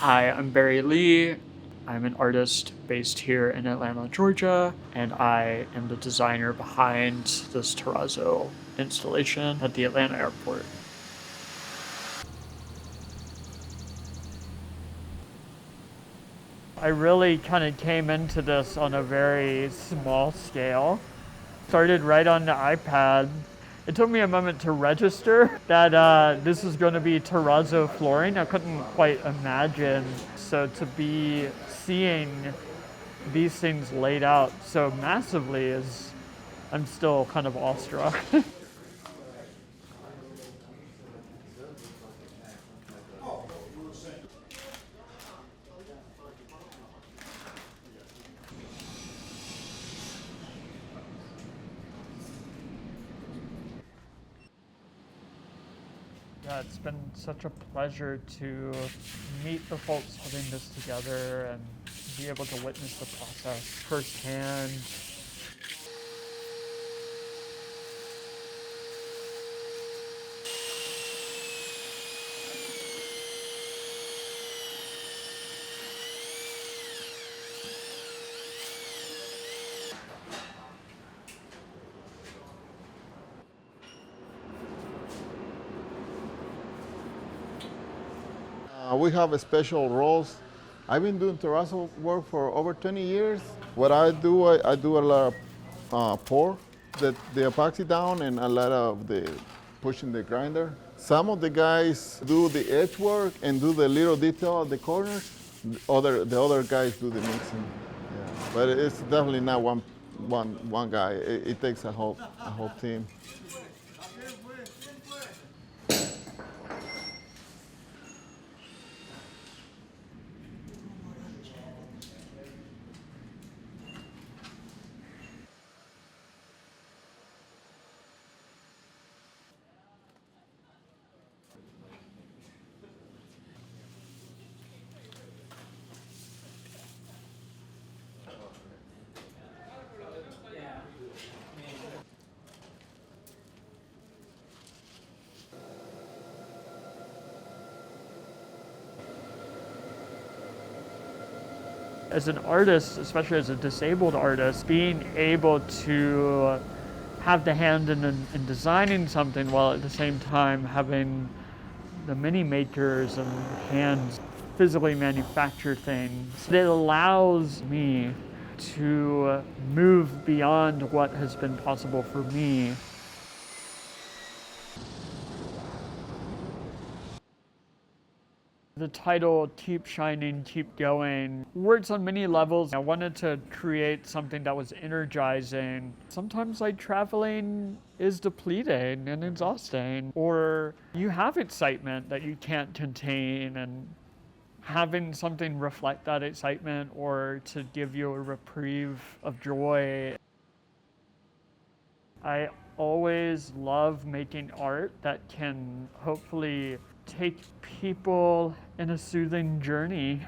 Hi, I'm Barry Lee. I'm an artist based here in Atlanta, Georgia, and I am the designer behind this terrazzo installation at the Atlanta airport. I really kind of came into this on a very small scale. Started right on the iPad. It took me a moment to register that this is going to be terrazzo flooring. I couldn't quite imagine. So to be seeing these things laid out so massively is, I'm still kind of awestruck. Yeah, it's been such a pleasure to meet the folks putting this together and be able to witness the process firsthand. We have special roles. I've been doing terrazzo work for over 20 years. What I do a lot of pour the epoxy down and a lot of the pushing the grinder. Some of the guys do the edge work and do the little detail at the corners. The other guys do the mixing. Yeah. But it's definitely not one guy. It takes a whole team. As an artist, especially as a disabled artist, being able to have the hand in designing something while at the same time having the mini makers and hands physically manufacture things, it allows me to move beyond what has been possible for me. The title, Keep Shining, Keep Going, works on many levels. I wanted to create something that was energizing. Sometimes like traveling is depleting and exhausting, or you have excitement that you can't contain, and having something reflect that excitement or to give you a reprieve of joy. I always love making art that can hopefully take people in a soothing journey.